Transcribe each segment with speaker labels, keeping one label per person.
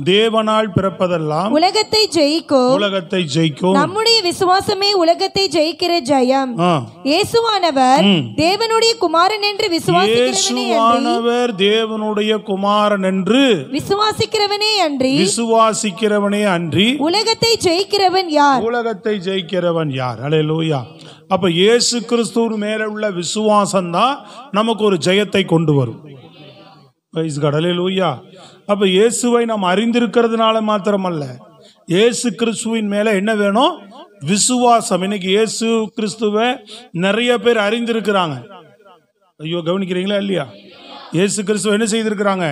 Speaker 1: தேவனால் பிறப்பதெல்லாம்
Speaker 2: உலகத்தை ஜெயிக்கும்.
Speaker 1: உலகத்தை ஜெயிக்கும்.
Speaker 2: நம்முடைய விசுவாசமே உலகத்தை ஜெயிக்கிற ஜெயம். இயேசுவானவர் தேவனுடைய குமாரன் என்று
Speaker 1: தேவனுடைய குமாரன் என்று விசுவாசிக்கிறவனே அன்றி
Speaker 2: உலகத்தை ஜெயிக்கிறவன் யார்?
Speaker 1: உலகத்தை ஜெயிக்கிறவன் யார்? அல்லேலூயா. அப்ப இயேசு கிறிஸ்து மேல உள்ள விசுவாசம் தான் நமக்கு ஒரு ஜெயத்தை கொண்டு வரும். அல்லேலூயா. அப்ப இயேசுவை நாம் அறிந்திருக்கிறதுனால மாத்திரமல்ல, இயேசு கிறிஸ்துவின் மேல என்ன வேணும்? விசுவாசம். இன்னைக்கு இயேசு கிறிஸ்துவை நிறைய பேர் அறிந்திருக்கிறாங்க. ஐயோ, கவனிக்கிறீங்களா இல்லையா? இயேசு கிறிஸ்துவ என்ன செய்திருக்கிறாங்க?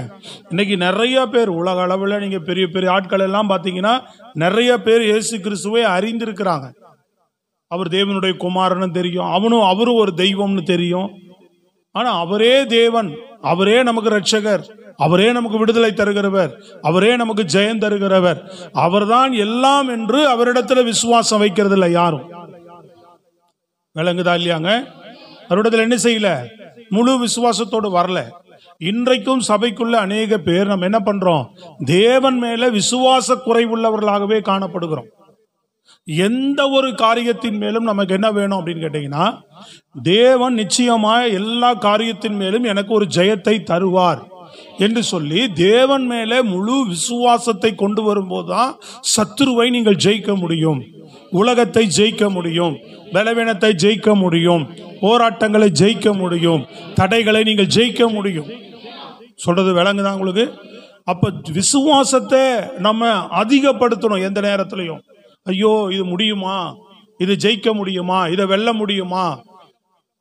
Speaker 1: இன்னைக்கு நிறைய பேர் உலக அளவில் நீங்க பெரிய பெரிய ஆட்கள் எல்லாம் பார்த்தீங்கன்னா நிறைய பேர் இயேசு கிறிஸ்துவை அறிந்திருக்கிறாங்க. அவர் தேவனுடைய குமாரன்னு தெரியும், அவரும் ஒரு தெய்வம்னு தெரியும். ஆனா அவரே தேவன், அவரே நமக்கு ரட்சகர், அவரே நமக்கு விடுதலை தருகிறவர், அவரே நமக்கு ஜெயம் தருகிறவர், அவர்தான் எல்லாம் என்று அவரிடத்துல விசுவாசம் வைக்கிறது இல்லை யாரும். விளங்குதா இல்லையாங்க? அவரிடத்துல என்ன செய்யல? முழு விசுவாசத்தோடு வரல. இன்றைக்கும் சபைக்குள்ள அநேக பேர் நம்ம என்ன பண்றோம்? தேவன் மேல விசுவாச குறைவுள்ளவர்களாகவே காணப்படுகிறோம். எந்த ஒரு காரியத்தின் மேலும் நமக்கு என்ன வேணும் அப்படின்னு கேட்டீங்கன்னா, தேவன் நிச்சயமா எல்லா காரியத்தின் மேலும் எனக்கு ஒரு ஜெயத்தை தருவார் என்று சொல்லி தேவன் மேலே முழு விசுவாசத்தை கொண்டு வரும்போதுதான் சத்துருவை நீங்கள் ஜெயிக்க முடியும், உலகத்தை ஜெயிக்க முடியும், பலவீனத்தை ஜெயிக்க முடியும், போராட்டங்களை ஜெயிக்க முடியும், தடைகளை நீங்கள் ஜெயிக்க முடியும். சொல்றது விளங்குதான் உங்களுக்கு? அப்ப விசுவாசத்தை நம்ம அதிகப்படுத்தணும். எந்த நேரத்திலையும் ஐயோ இது முடியுமா, இது ஜெயிக்க முடியுமா, இதை வெல்ல முடியுமா,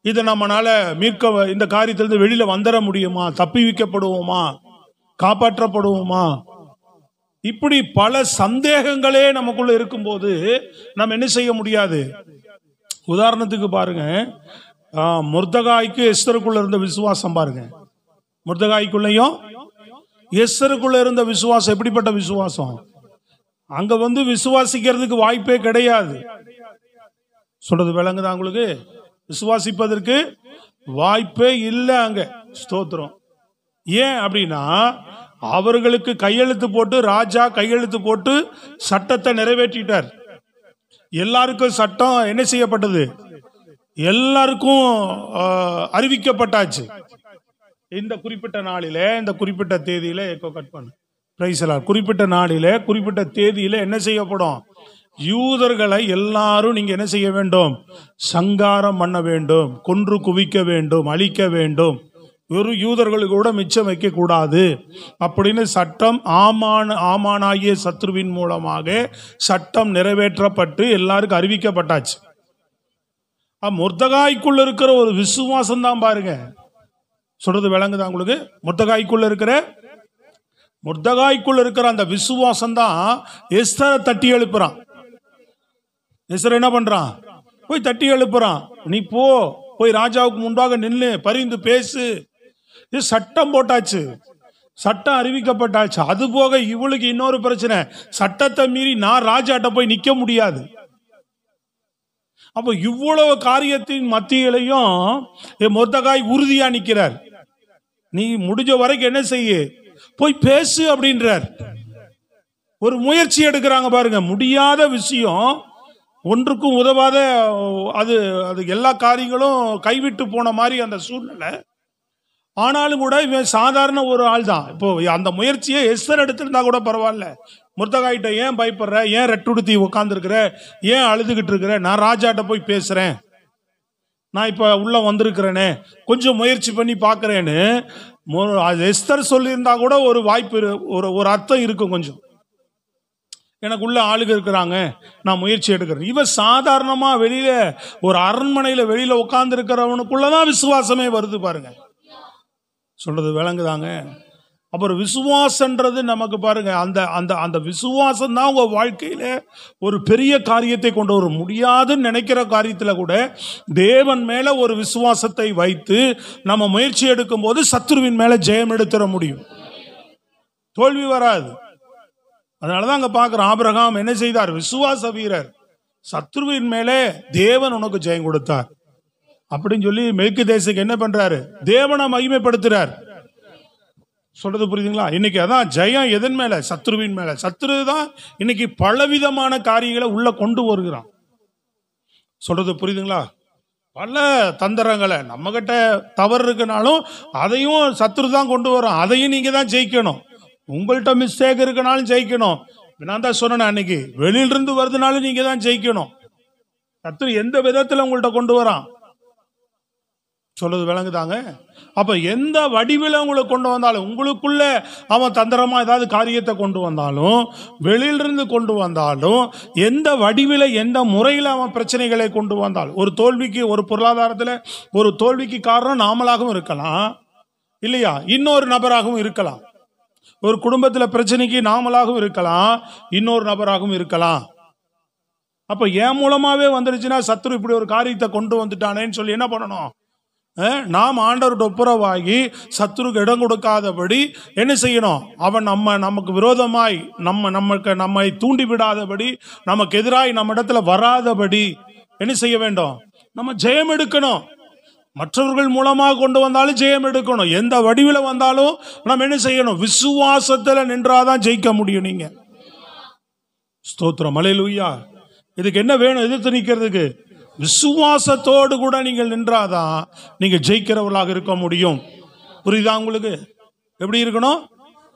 Speaker 1: இதை நம்மளால மீட்க, இந்த காரியத்திலிருந்து வெளியில வந்துட முடியுமா, தப்பி வைக்கப்படுவோமா, காப்பாற்றப்படுவோமா, இப்படி பல சந்தேகங்களே நமக்குள்ள இருக்கும்போது நம்ம என்ன செய்ய முடியாது. உதாரணத்துக்கு பாருங்க, மொர்தெகாய்க்கு எஸ்தருக்குள்ள இருந்த விசுவாசம் பாருங்க. மொர்தெகாய்க்குள்ளயும் எஸ்தருக்குள்ள இருந்த விசுவாசம் எப்படிப்பட்ட விசுவாசம்? அங்க விசுவாசிக்கிறதுக்கு வாய்ப்பே கிடையாது. சொல்றது விளங்குதா உங்களுக்கு? விசுவாசிப்பதற்கு வாய்ப்பே இல்லை அங்க. ஸ்தோத்திரம். ஏன் அப்படின்னா அவர்களுக்கு கையெழுத்து போட்டு, ராஜா கையெழுத்து போட்டு சட்டத்தை நிறைவேற்றிட்டார். எல்லாருக்கும் சட்டம் என்ன செய்யப்பட்டது? எல்லாருக்கும் அறிவிக்கப்பட்டாச்சு. இந்த குறிப்பிட்ட நாளிலே, இந்த குறிப்பிட்ட தேதியில கட் பண்ணு, குறிப்பிட்ட நாளிலே குறிப்பிட்ட தேதியில என்ன செய்யப்படும்? யூதர்களை எல்லாரும் நீங்க என்ன செய்ய வேண்டும்? சங்காரம் பண்ண வேண்டும், கொன்று குவிக்க வேண்டும், அழிக்க வேண்டும், ஒரு யூதர்களுக்கு கூட மிச்சம் வைக்க கூடாது அப்படின்னு சட்டம் ஆமானாகிய சத்ருவின் மூலமாக சட்டம் நிறைவேற்றப்பட்டு எல்லாருக்கும் அறிவிக்கப்பட்டாச்சு. மொர்தெகாய்க்குள்ள இருக்கிற ஒரு விசுவாசம் தான் பாருங்க. சொல்றது விளங்குதா உங்களுக்கு? மொர்தெகாய்க்குள்ள இருக்கிற அந்த விசுவாசம் தான் எஸ்தரை தட்டி எழுப்புறான். எஸ்தர் என்ன பண்றான்? போய் தட்டி எழுப்புறான். நீ போய் ராஜாவுக்கு முன்பாக நின்று பரிந்து பேசு. இது சட்டம் போட்டாச்சு, சட்டம் அறிவிக்கப்பட்டாச்சு. அது போக இவளுக்கு இன்னொரு பிரச்சனை, சட்டத்தை மீறி நான் ராஜாட்ட போய் நிக்க முடியாது. அப்ப இவ்வளவு காரியத்தின் மத்தியிலையும் மொர்தெகாய் உறுதியா நிக்கிறார். நீ முடிஞ்ச வரைக்கும் என்ன செய்ய, போய் பேசு அப்படின்றார். ஒரு முயற்சி எடுக்கிறாங்க பாருங்க. முடியாத விஷயம், ஒன்றுக்கும் உதவாத, அது எல்லா காரியங்களும் கைவிட்டு போன மாதிரி அந்த சூழ்நிலை. ஆனாலும் கூட இவன் சாதாரண ஒரு ஆள் தான். இப்போ அந்த முயற்சியை எஸ்தர் எடுத்திருந்தா கூட பரவாயில்ல. மொர்தெகாய்ட்ட ஏன் பயப்படுற, ஏன் ரெட்டுடுத்தி உட்காந்துருக்கிற, ஏன் அழுதுகிட்டு இருக்கிற, நான் ராஜாட்ட போய் பேசுறேன், நான் இப்ப உள்ள வந்திருக்கிறேனே, கொஞ்சம் முயற்சி பண்ணி பாக்குறேன்னு எஸ்தர் சொல்லியிருந்தா கூட ஒரு வாய்ப்பு, ஒரு அர்த்தம் இருக்கும். கொஞ்சம் எனக்குள்ள ஆளுக இருக்கிறாங்க, நான் முயற்சி எடுக்கிறேன். இவ சாதாரணமா வெளியில ஒரு அரண்மனையில வெளியில உட்கார்ந்து இருக்கிறவனுக்குள்ளதான் விசுவாசமே வருது பாருங்க. சொல்றது விளங்குதாங்க? அப்புறம் விசுவாசன்றது நமக்கு பாருங்க, அந்த அந்த அந்த விசுவாசம் தான் உங்க வாழ்க்கையில ஒரு பெரிய காரியத்தை கொண்டு வர முடியாதுன்னு நினைக்கிற காரியத்துல கூட தேவன் மேல ஒரு விசுவாசத்தை வைத்து நம்ம முயற்சி எடுக்கும் போது சத்துருவின் மேல ஜெயம் எடுத்துட முடியும், தோல்வி வராது. அதனாலதான் அங்க பாக்குறோம், ஆபிரகாம் என்ன செய்தார்? விசுவாச வீரர். சத்துருவின் மேலே தேவன் உனக்கு ஜெயம் கொடுத்தார் அப்படின்னு சொல்லி மெல்கிதேசேக்கு என்ன பண்றாரு? தேவனை மகிமைப்படுத்துறார். சொல்றது புரியுதுங்களா? இன்னைக்கு அதான் ஜெயம் எதன் மேல? சத்ருவின் மேல. சத்ரு தான் இன்னைக்கு பலவிதமான காரியங்களை உள்ள கொண்டு வருகிறான். சொல்றது புரியுதுங்களா? பல தந்திரங்களை நம்ம கிட்ட தவறு இருக்குனாலும் அதையும் சத்ரு தான் கொண்டு வரோம். அதையும் நீங்க தான் ஜெயிக்கணும். உங்கள்கிட்ட மிஸ்டேக் இருக்குனாலும் ஜெயிக்கணும். நான் தான் சொன்னேன் அன்னைக்கு, வெளியிலிருந்து வருதுனாலும் நீங்க தான் ஜெயிக்கணும். சத்ரு எந்த விதத்துல உங்கள்கிட்ட கொண்டு வரான்? சொல்றது விளங்குதாங்க? அப்ப எந்த வடிவில் உங்களை கொண்டு வந்தாலும், உங்களுக்குள்ள அவன் தந்திரமா ஏதாவது காரியத்தை கொண்டு வந்தாலும், வெளியிலிருந்து கொண்டு வந்தாலும், எந்த வடிவில் எந்த முறையில் அவன் பிரச்சனைகளை கொண்டு வந்தாலும், ஒரு தோல்விக்கு, ஒரு பொருளாதாரத்தில் ஒரு தோல்விக்கு காரணம் நாமளாகவும் இருக்கலாம் இல்லையா, இன்னொரு நபராகவும் இருக்கலாம். ஒரு குடும்பத்தில் பிரச்சனைக்கு நாமளாகவும் இருக்கலாம், இன்னொரு நபராகவும் இருக்கலாம். அப்ப என் மூலமாவே வந்துருச்சுன்னா சத்ரு இப்படி ஒரு காரியத்தை கொண்டு வந்துட்டானேன்னு சொல்லி என்ன பண்ணணும்? நாம் ஆண்டவர்கிட்ட ஒப்புரவாகி சத்துருக்கு இடம் கொடுக்காதபடி என்ன செய்யணும்? அவன் நமக்கு விரோதமாய் நம்மை தூண்டி விடாதபடி, நமக்கு எதிராய் நம்ம இடத்துல வராதபடி என்ன செய்ய வேண்டும்? நம்ம ஜெயம் எடுக்கணும். மற்றவர்கள் மூலமாக கொண்டு வந்தாலும் ஜெயம் எடுக்கணும். எந்த வடிவில் வந்தாலும் நம்ம என்ன செய்யணும்? விசுவாசத்துல நின்றாதான் ஜெயிக்க முடியும். நீங்க ஸ்தோத்திரம், அல்லேலூயா. இதுக்கு என்ன வேணும்? எதிர்த்து நிற்கிறதுக்கு விசுவாசத்தோடு கூட நீங்கள் நின்றாதான் நீங்க ஜெயிக்கிறவர்களாக இருக்க முடியும். புரியுதா உங்களுக்கு? எப்படி இருக்கணும்?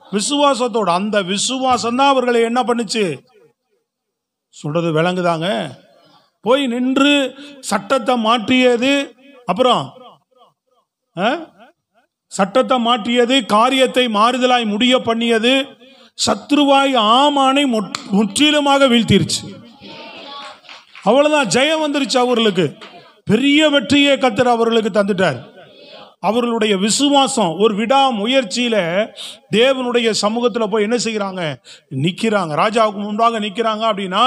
Speaker 1: விசுவாசத்தோடு. அந்த விசுவாசம் தான் அவர்களை என்ன பண்ணுச்சு? சொல்றது விளங்குதாங்க? போய் நின்று சட்டத்தை மாற்றியது, அப்புறம் சட்டத்தை மாற்றியது, காரியத்தை மாறுதலாய் முடிய பண்ணியது, சத்ருவாய் ஆமானை முற்றிலுமாக வீழ்த்திருச்சு. அவ்வளவுதான், ஜெயம் வந்துருச்சு. அவர்களுக்கு பெரிய வெற்றியை கர்த்தர் அவர்களுக்கு தந்துட்டார். அவர்களுடைய விசுவாசம், ஒரு விடா முயற்சியில தேவனுடைய சமூகத்துல போய் என்ன செய்யறாங்க? நிக்கிறாங்க. ராஜாவுக்கு முன்பாக நிக்கிறாங்க. அப்படின்னா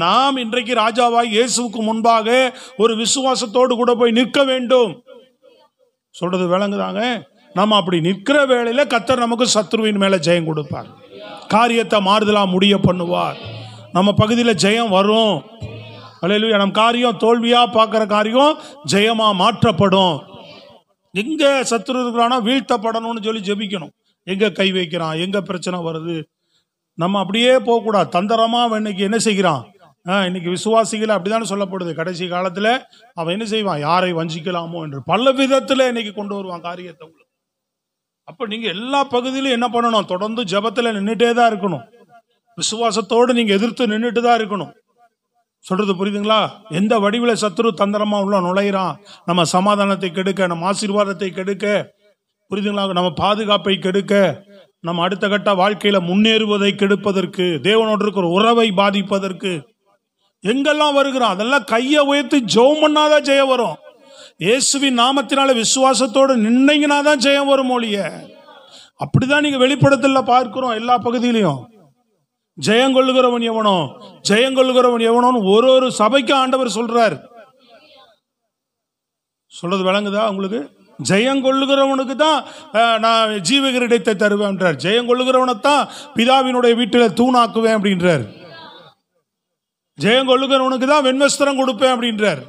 Speaker 1: நாம் இன்றைக்கு ராஜாவாய் இயேசுவுக்கு முன்பாக ஒரு விசுவாசத்தோடு கூட போய் நிற்க வேண்டும். சொல்றது விளங்குதாங்க? நம்ம அப்படி நிற்கிற வேளையில கர்த்தர் நமக்கு சத்ருவின் மேல ஜெயம் கொடுப்பார். காரியத்தை மாறுதலா முடிய பண்ணுவார். நம்ம பகுதியில் ஜெயம் வரும். அல்லேலூயா. நம் காரியம் தோல்வியா பார்க்கிற காரியம் ஜெயமா மாற்றப்படும். எங்க சத்துரு இருக்கிறானா வீழ்த்தப்படணும்னு சொல்லி ஜெபிக்கணும். எங்க கை வைக்கிறான், எங்க பிரச்சனை வருது, நம்ம அப்படியே போகக்கூடாது. தந்திரமா இன்னைக்கு என்ன செய்கிறான்? இன்னைக்கு விசுவாசிகள் அப்படித்தானே சொல்லப்படுது. கடைசி காலத்துல அவன் என்ன செய்வான்? யாரை வஞ்சிக்கலாமோ என்று பல விதத்துல இன்னைக்கு கொண்டு வருவான் காரியத்தை. அப்ப நீங்க எல்லா பகுதியிலும் என்ன பண்ணணும்? தொடர்ந்து ஜெபத்துல நின்றுட்டே தான் இருக்கணும். விசுவாசத்தோடு நீங்க எதிர்த்து நின்றுட்டு தான் இருக்கணும். சொல்றது புரியுதுங்களா? எந்த வடிவில் சத்துரு தந்திரமா உள்ள நுழையிறான், நம்ம சமாதானத்தை கெடுக்க, நம்ம ஆசீர்வாதத்தை கெடுக்க, புரியுதுங்களா, நம்ம பாதுகாப்பை கெடுக்க, நம்ம அடுத்த கட்ட வாழ்க்கையில முன்னேறுவதை கெடுப்பதற்கு, தேவனோடு இருக்கிற உறவை பாதிப்பதற்கு எங்கெல்லாம் வருகிறான் அதெல்லாம் கையை உயர்த்தி ஜெபம் பண்ணாதான் ஜெயம் வரும். இயேசுவின் நாமத்தினால விசுவாசத்தோடு நின்னீங்கன்னாதான் ஜெயம் வரும். மொழிய அப்படிதான் நீங்க வெளிப்படத்துல பார்க்கிறோம். எல்லா பகுதியிலையும் ஜெயங்கொள்ளுகிறவன் எவனோ, ஜெயங்கொள்ளுகிறவன் எவனோன்னு ஒரு சபைக்கு ஆண்டவர் சொல்றார். சொல்றது விளங்குதா உங்களுக்கு? ஜெயங்கொள்ளுகிறவனுக்கு தான் நான் ஜீவ கிரீடத்தை தருவேன்றார். ஜெயங்கொள்ளுகிறவனைத்தான் பிதாவினுடைய வீட்டில் தூணாக்குவேன் அப்படின்றார். ஜெயங்கொள்ளுகிறவனுக்கு தான் வெண்வஸ்திரம் கொடுப்பேன் அப்படின்றார்.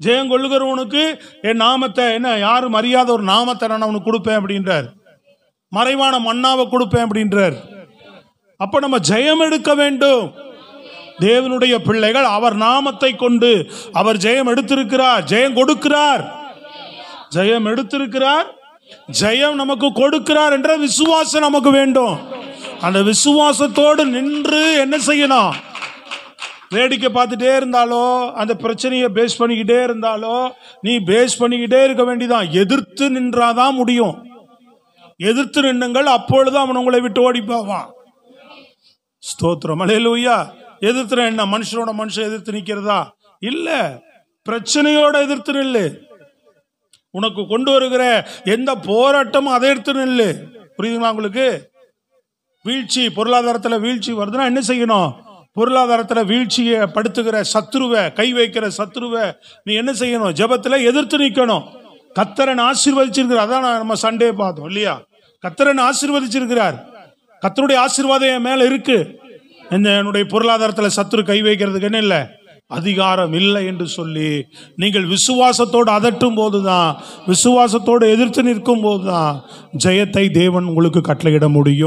Speaker 1: ஜெயங்கொள்ளுகிறவனுக்கு என் நாமத்தை, என்ன யாரும் அறியாத ஒரு நாமத்தை நான் அவனுக்கு கொடுப்பேன் அப்படின்றார். மறைவான மன்னாவை கொடுப்பேன் அப்படின்றார். அப்ப நம்ம ஜெயம் எடுக்க வேண்டும். தேவனுடைய பிள்ளைகள் அவர் நாமத்தை கொண்டு அவர் ஜெயம் எடுத்திருக்கிறார், ஜெயம் கொடுக்கிறார், ஜெயம் எடுத்திருக்கிறார், ஜெயம் நமக்கு கொடுக்கிறார் என்ற விசுவாசம் நமக்கு வேண்டும். அந்த விசுவாசத்தோடு நின்று என்ன செய்யணும்? வேடிக்கை பார்த்துட்டே இருந்தாலோ, அந்த பிரச்சனையை பேஸ் பண்ணிக்கிட்டே இருந்தாலோ, நீ பேஸ் பண்ணிக்கிட்டே இருக்க வேண்டியதான். எதிர்த்து நின்றாதான் முடியும். எதிர்த்து நின்னுங்கள், அப்பொழுது அவன் உங்களை விட்டு ஓடி போவான். ஸ்தோத்திரம், அல்லேலூயா. எதிர்த்து என்ன? மனுஷனோட மனுஷன் எதிர்த்து நிக்கிறதா? இல்ல, பிரச்சனையோட எதிர்த்து நில்லு. உனக்கு கொண்டு வருகிற எந்த போராட்டமும் அதை எடுத்து நில்லு. புரியுதுங்களா உங்களுக்கு? வீழ்ச்சி, பொருளாதாரத்துல வீழ்ச்சி வருதுன்னா என்ன செய்யணும்? பொருளாதாரத்துல வீழ்ச்சியை படுத்துகிற சத்ருவை, கை வைக்கிற சத்ருவை நீ என்ன செய்யணும்? ஜெபத்துல எதிர்த்து நிக்கணும். கர்த்தரன் ஆசீர்வதிச்சிருக்கிறார். அதான் நம்ம சண்டே பார்த்தோம் இல்லையா? கர்த்தரன் ஆசீர்வதிச்சிருக்கிறார். கர்த்தருடைய ஆசீர்வாதம் என் மேல இருக்கு. என்னுடைய பொருளாதாரத்துல சத்துரு கை வைக்கிறதுக்கு என்ன இல்லை? அதிகாரம் இல்லை என்று சொல்லி நீங்கள் விசுவாசத்தோடு அதட்டும் போதுதான், விசுவாசத்தோடு எதிர்த்து நிற்கும் போதுதான் ஜெயத்தை தேவன் உங்களுக்கு கட்டளையிட முடியும்.